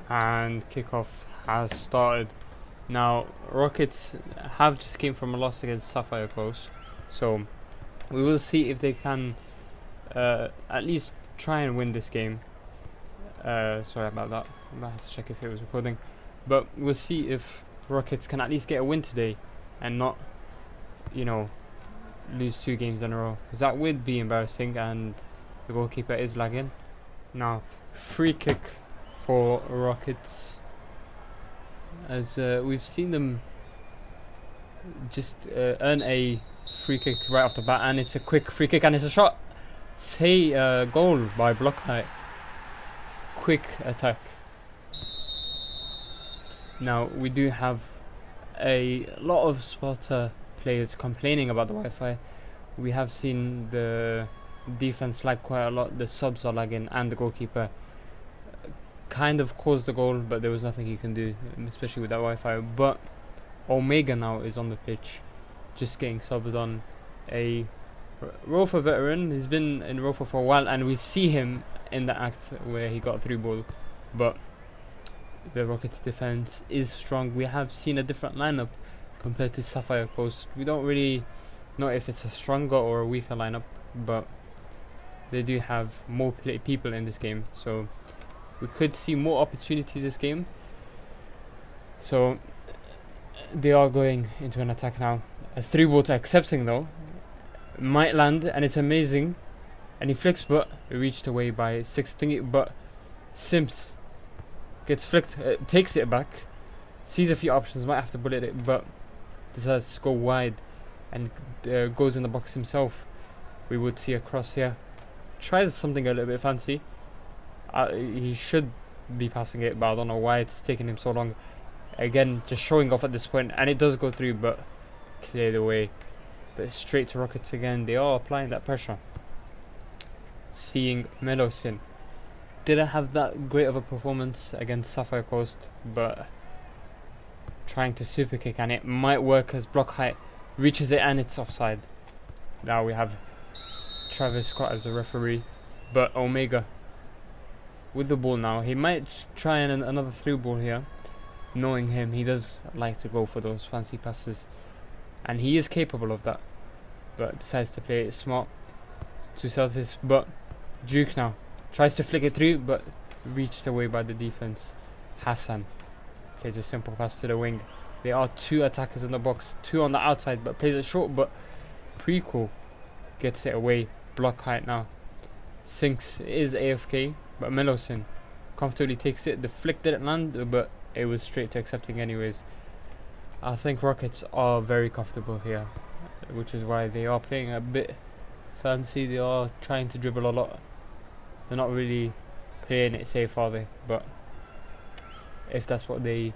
and kickoff has started. Now, Rockets have just came from a loss against Sapphire Coast, so we will see if they can at least try and win this game. Sorry about that. I had to check if it was recording, but we'll see if Rockets can at least get a win today and not, lose 2 games in a row, because that would be embarrassing. And the goalkeeper is lagging. Now, free kick for Rockets, as we've seen them just earn a free kick right off the bat, and it's a quick free kick and it's a shot. Say goal by block height. Quick attack. Now we do have a lot of Sparta players complaining about the Wi-Fi. We have seen the defense lag quite a lot, the subs are lagging, and the goalkeeper kind of caused the goal, but there was nothing he can do, especially with that Wi-Fi. But Omega now is on the pitch, just getting subbed on. A ROFA veteran. He's been in ROFA for a while, and we see him in the act where he got through ball. But the Rockets defense is strong. We have seen a different lineup compared to Sapphire Coast. We don't really know if it's a stronger or a weaker lineup, but they do have more people in this game, so we could see more opportunities this game. So they are going into an attack now. A 3-ball to accepting though. Might land, and it's amazing. And he flicks, but reached away by 6 thingy. But Sims gets flicked, takes it back, sees a few options, might have to bullet it, but decides to go wide and goes in the box himself. We would see a cross here. Tries something a little bit fancy. He should be passing it, but I don't know why it's taking him so long. Again, just showing off at this point, and it does go through, but cleared away. But straight to Rockets again. They are applying that pressure. Seeing Melosin. Didn't have that great of a performance against Sapphire Coast, but trying to super kick, and it might work as block height reaches it, and it's offside. Now we have Travis Scott as a referee, but Omega with the ball now. He might try another through ball here. Knowing him, he does like to go for those fancy passes, and he is capable of that, but decides to play it smart to Celtics. But Duke now tries to flick it through, but reached away by the defense. Hassan plays a simple pass to the wing. There are 2 attackers in the box, 2 on the outside, but plays it short. But Prequel gets it away. Block height now. Sinks is AFK, but Melosin comfortably takes it. The flick didn't land, but it was straight to accepting anyways. I think Rockets are very comfortable here, which is why they are playing a bit fancy. They are trying to dribble a lot. They're not really playing it safe, are they? But if that's what they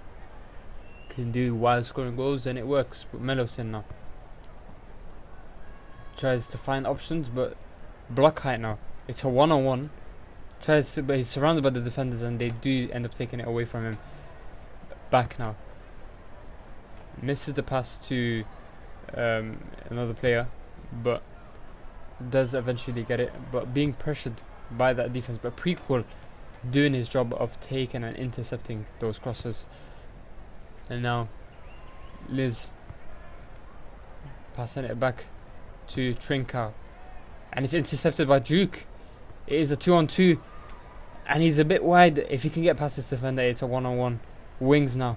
can do while scoring goals, then it works. But Melosin now tries to find options, but block height now. It's a 1-on-1. Tries to, but he's surrounded by the defenders, and they do end up taking it away from him. Back now. Misses the pass to another player, but does eventually get it. But being pressured by that defense, but Prequel doing his job of taking and intercepting those crosses. And now Liz passing it back to Trincao, and it's intercepted by Duke. It is a 2-on-2, and he's a bit wide. If he can get past this defender, it's a 1-on-1. Wings now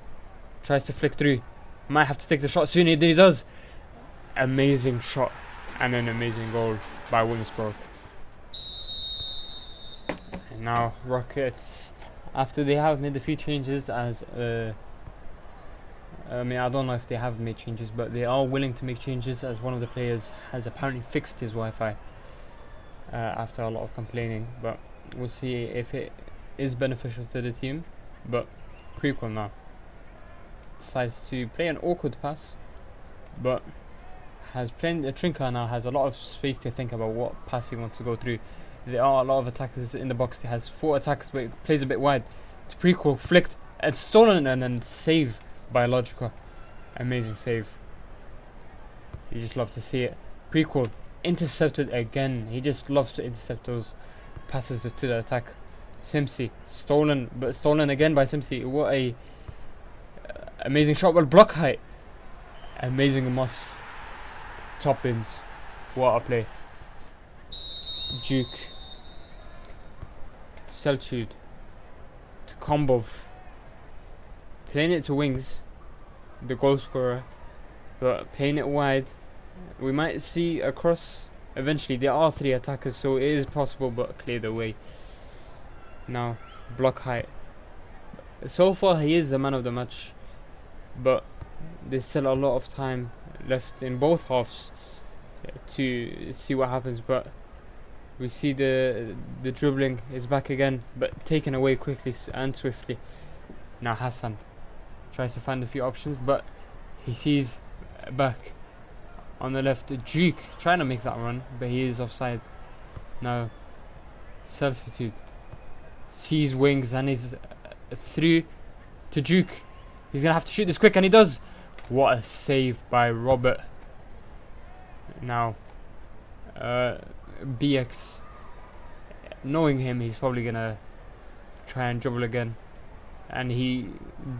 tries to flick through, might have to take the shot soon. He does. Amazing shot and an amazing goal by Wingsbrook. And now Rockets, after they have made a few changes, as I don't know if they have made changes, but they are willing to make changes, as one of the players has apparently fixed his Wi-Fi after a lot of complaining. But we'll see if it is beneficial to the team. But Prequel now decides to play an awkward pass, but has played Trinka now has a lot of space to think about what pass he wants to go through. There are a lot of attackers in the box. He has 4 attackers, but he plays a bit wide. To Prequel, flicked and stolen, and then save by Logica. Amazing save. You just love to see it. Prequel intercepted again. He just loves to intercept those passes to the attack. Simpsy, stolen, but stolen again by Simpsy. What a amazing shot, well, block height. Amazing Moss. Top bins. What a play. Duke. Selchuk. To Kombov. Playing it to wings. The goal scorer. But playing it wide. We might see a cross. Eventually, there are 3 attackers, so it is possible, but cleared away. Now, block height. So far, he is the man of the match. But there's still a lot of time left in both halves to see what happens. But we see the dribbling is back again, but taken away quickly and swiftly. Now Hassan tries to find a few options, but he sees back on the left Duke trying to make that run, but he is offside. Now Substitute sees wings and he's through to Duke. He's gonna have to shoot this quick, and he does. What a save by Robert. Now BX, knowing him, he's probably gonna try and dribble again, and he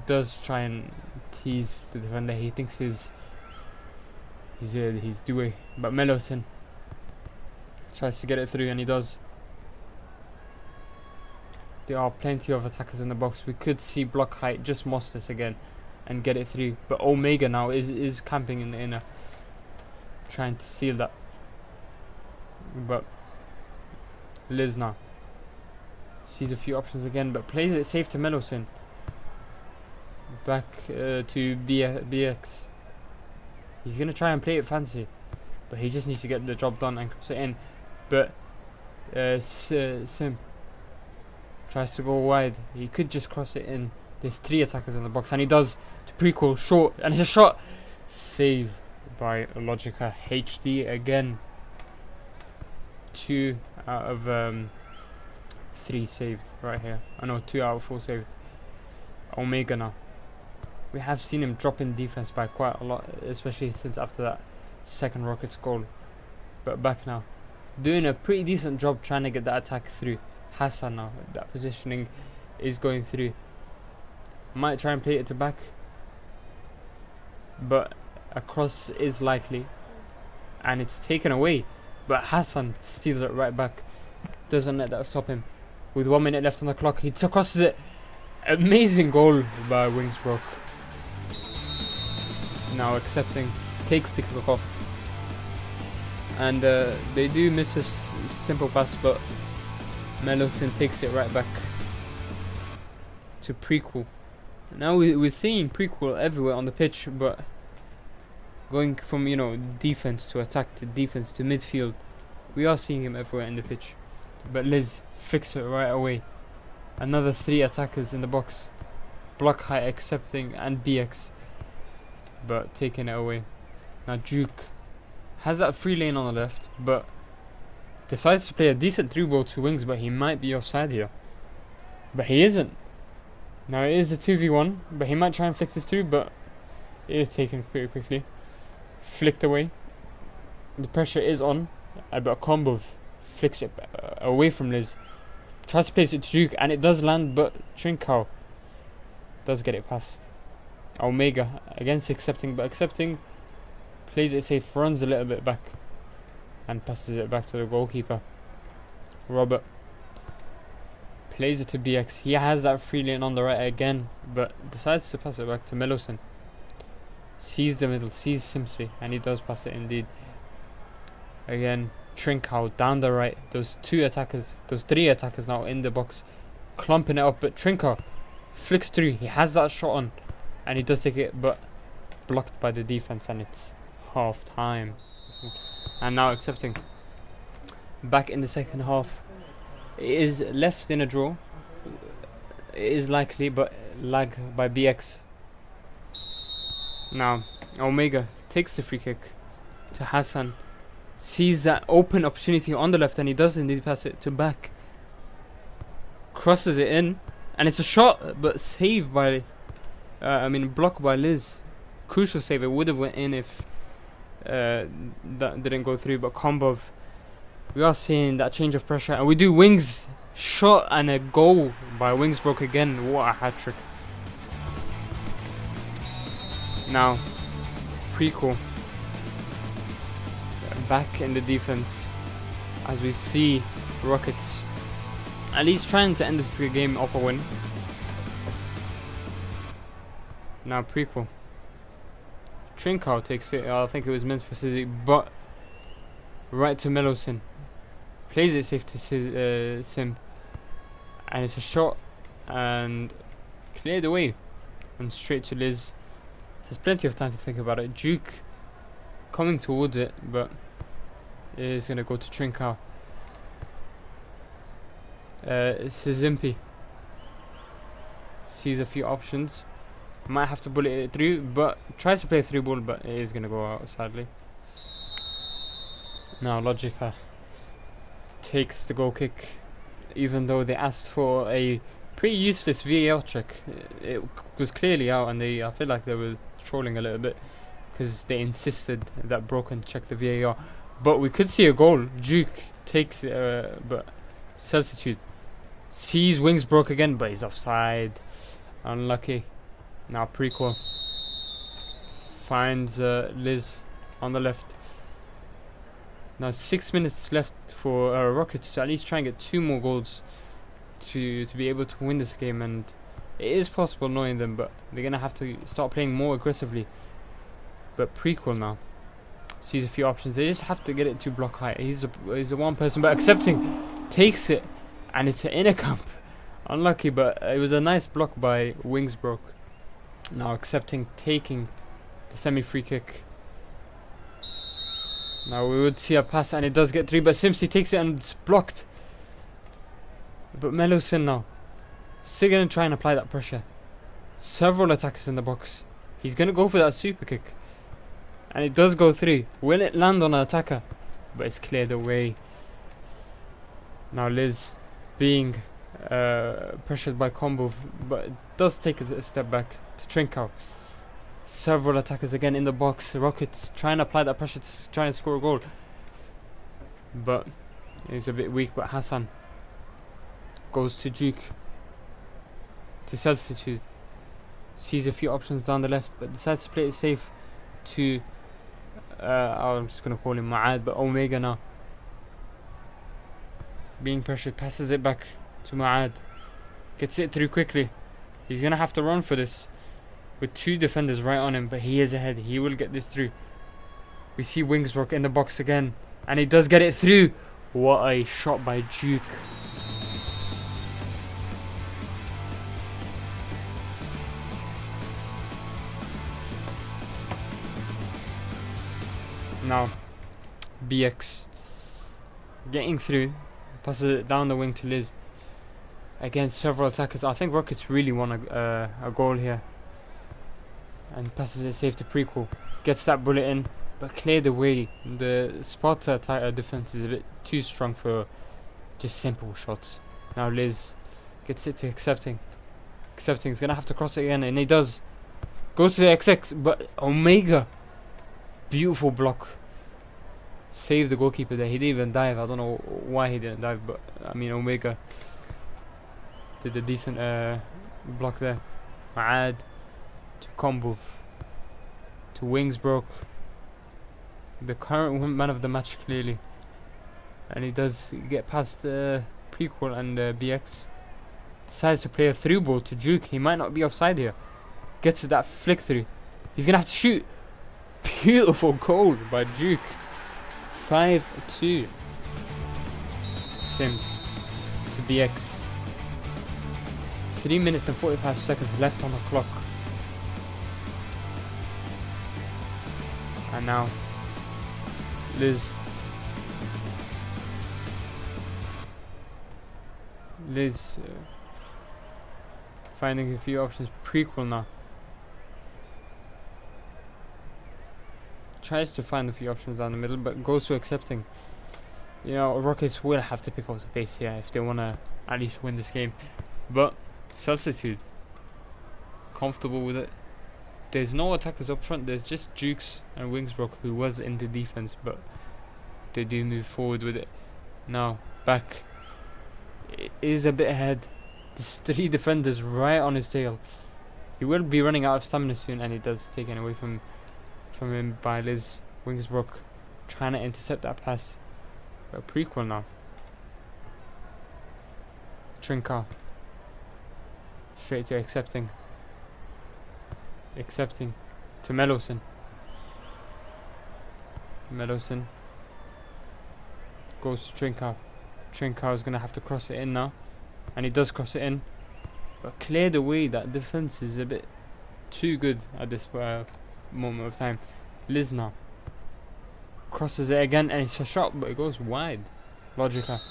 does try and tease the defender. He thinks he's doing, but Melosin tries to get it through, and he does. There are plenty of attackers in the box. We could see block height just moss this again and get it through, but Omega now is camping in the inner, trying to seal that. But Liz now sees a few options again, but plays it safe to Melosin. Back to BX. He's gonna try and play it fancy, but he just needs to get the job done and cross it in. But Sim tries to go wide. He could just cross it in. There's 3 attackers in the box, and he does. To Prequel, short, and it's a shot. Save by Logica HD again. 2 out of 3 saved right here. I know 2 out of 4 saved. Omega now. We have seen him drop in defense by quite a lot, especially since after that second Rockets goal. But back now, doing a pretty decent job trying to get that attack through. Hassan now, that positioning is going through. Might try and play it to back, but a cross is likely, and it's taken away. But Hassan steals it right back. Doesn't let that stop him. With 1 minute left on the clock, he crosses it. Amazing goal by Wingsbrook. Now accepting, takes the kick off, and they do miss a simple pass, but Melosin takes it right back to Prequel. Now we're seeing Prequel everywhere on the pitch, but going from defense to attack to defense to midfield, we are seeing him everywhere in the pitch. But Liz flicks it right away. Another 3 attackers in the box. Block height accepting and BX, but taking it away. Now Duke has that free lane on the left, but decides to play a decent through ball to wings, but he might be offside here. But he isn't. Now it is a 2v1, but he might try and flick this through, but it is taken pretty quickly. Flicked away. The pressure is on, but Kombov flicks it away from Liz. Tries to place it to Duke, and it does land, but Trinkau does get it past. Omega against accepting, but accepting plays it safe, runs a little bit back, and passes it back to the goalkeeper. Robert plays it to BX. He has that free lane on the right again, but decides to pass it back to Melosin. Sees the middle, sees Simpsy, and he does pass it indeed. Again, Trinkau down the right. Those 3 attackers now in the box, clumping it up, but Trinkau flicks through. He has that shot on, and he does take it, but blocked by the defense, and it's half time. And now accepting. Back in the second half. It is left in a draw. It is likely, but lag by BX. Now Omega takes the free kick to Hassan. Sees that open opportunity on the left, and he does indeed pass it to back. Crosses it in, and it's a shot, but saved by blocked by Liz. Crucial save. It would have went in if that didn't go through, but Kombov, we are seeing that change of pressure, and we do wings. Shot and a goal by Wingsbrook again. What a hat trick. Now, prequel. Back in the defense as we see Rockets at least trying to end this game off a win. Now prequel. Trincao takes it. I think it was meant for Sizzy, but right to Melosin. Plays it safe to Sim, and it's a shot and cleared away and straight to Liz. Has plenty of time to think about it. Duke coming towards it, but it is gonna go to Trincao. Sizimpi sees a few options. Might have to bullet it through, but tries to play a through ball, but it is gonna go out sadly. Now Logica takes the goal kick, even though they asked for a pretty useless VAR check. It was clearly out, and I feel like they were trolling a little bit because they insisted that Broken check the VAR. But we could see a goal. Duke takes it, but substitute sees Wings broke again, but he's offside. Unlucky. Now prequel finds Liz on the left. Now 6 minutes left for Rockets to at least try and get 2 more goals to be able to win this game, and it is possible knowing them, but they're gonna have to start playing more aggressively. But prequel now sees a few options. They just have to get it to block height. He's a one person, but accepting takes it, and it's an inner camp. Unlucky, but it was a nice block by Wingsbrook. Now accepting taking the semi free kick. Now we would see a pass, and it does get through, but Simpsy takes it and it's blocked. But Melosin now still gonna try and apply that pressure. Several attackers in the box. He's gonna go for that super kick, and it does go through. Will it land on an attacker? But it's cleared away. Now Liz being pressured by Combo, but it does take a step back to Trincao. Several attackers again in the box. Rockets trying to apply that pressure to try and score a goal, but he's a bit weak. But Hassan goes to Duke to substitute. Sees a few options down the left, but decides to play it safe to I'm just gonna call him Ma'ad, but Omega now being pressured, passes it back to Ma'ad, gets it through quickly. He's gonna have to run for this with 2 defenders right on him, but he is ahead. He will get this through. We see Wingsbrook in the box again, and he does get it through. What a shot by Duke. Now BX getting through, passes it down the wing to Liz. Again, several attackers. I think Rockets really want a goal here, and passes it safe to prequel. Gets that bullet in, but cleared away. The Sparta defense is a bit too strong for just simple shots. Now Liz gets it to accepting. Accepting is gonna have to cross it again, and he does. Goes to the XX, but Omega, beautiful block. Save the goalkeeper there. He didn't even dive. I don't know why he didn't dive, but I mean Omega did a decent block there. Ma'ad to Kombov to Wingsbrook, the current man of the match clearly, and he does get past prequel, and BX decides to play a through ball to Duke. He might not be offside here. Gets to that flick through. He's gonna have to shoot. Beautiful goal by Duke. 5-2. Sim to BX. 3 minutes and 45 seconds left on the clock. And now Liz finding a few options. Prequel now tries to find a few options down the middle, but goes to accepting. You know, Rockets will have to pick up the pace here if they want to at least win this game. But substitute, comfortable with it. There's no attackers up front. There's just Dukes and Wingsbrook, who was in the defense, but they do move forward with it. Now back is a bit ahead. There's 3 defenders right on his tail. He will be running out of stamina soon, and he does take it away from him by Liz Wingsbrook, trying to intercept that pass. But prequel now. Trinka. Straight to accepting. Accepting to Mellowson. Mellowson goes to Trinka. Trinka is going to have to cross it in now. And he does cross it in. But cleared away. That defense is a bit too good at this moment of time. Liz now crosses it again, and it's a shot, but it goes wide. Logica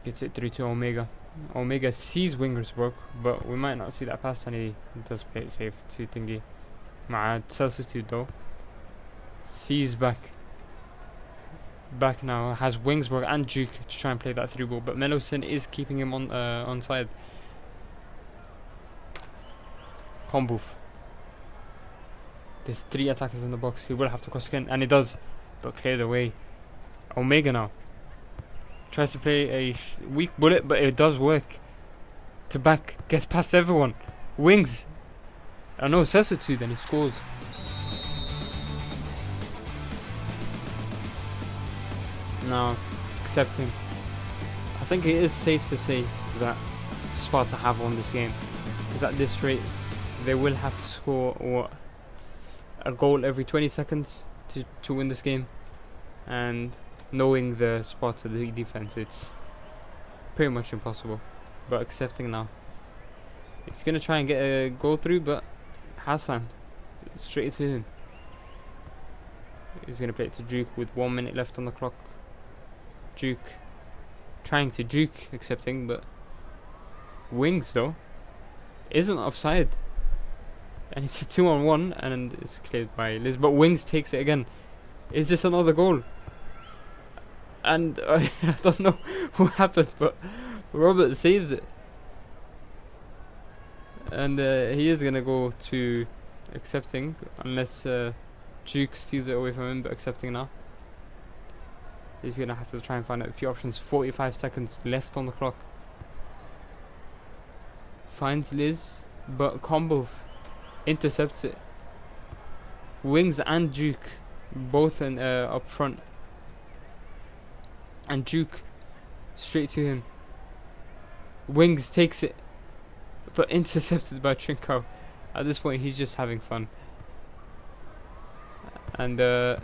gets it through to Omega. Omega sees Wingersburg, but we might not see that pass, and he does play it safe to Thingy. مع substitute though. Sees back now, has Wingsburg and Duke to try and play that through ball, but Mellowson is keeping him on side. Combo. There's 3 attackers in the box. He will have to cross again, and he does, but cleared away. Omega now tries to play a weak bullet, but it does work. To back, gets past everyone. Wings. No substitute, and he scores. Now, accepting. I think it is safe to say that Sparta have won this game, because at this rate, they will have to score a goal every 20 seconds to win this game. And knowing the Sparta defense, it's pretty much impossible. But accepting now. He's going to try and get a goal through, but Hassan, straight to him. He's going to play it to Duke with 1 minute left on the clock. Duke. Trying to Duke, accepting, but Wings though isn't offside. And it's a 2-on-1, and it's cleared by Liz. But Wings takes it again. Is this another goal? And I don't know what happened, but Robert saves it. And he is going to go to accepting, unless Duke steals it away from him, but accepting now. He's going to have to try and find out a few options. 45 seconds left on the clock. Finds Liz, but combo intercepts it. Wings and Duke both in up front, and Duke straight to him. Wings takes it, but intercepted by Trinko. At this point, he's just having fun. And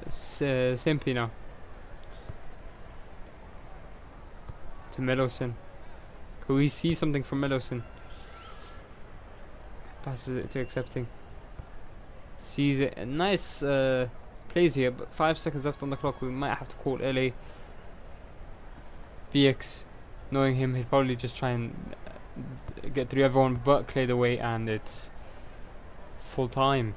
Simply now to Mellowson. Could we see something from Mellowson? Passes it to accepting. Sees it. A nice plays here, but 5 seconds left on the clock. We might have to call LA. BX, knowing him, he'd probably just try and get through everyone, but cleared away, and it's full time.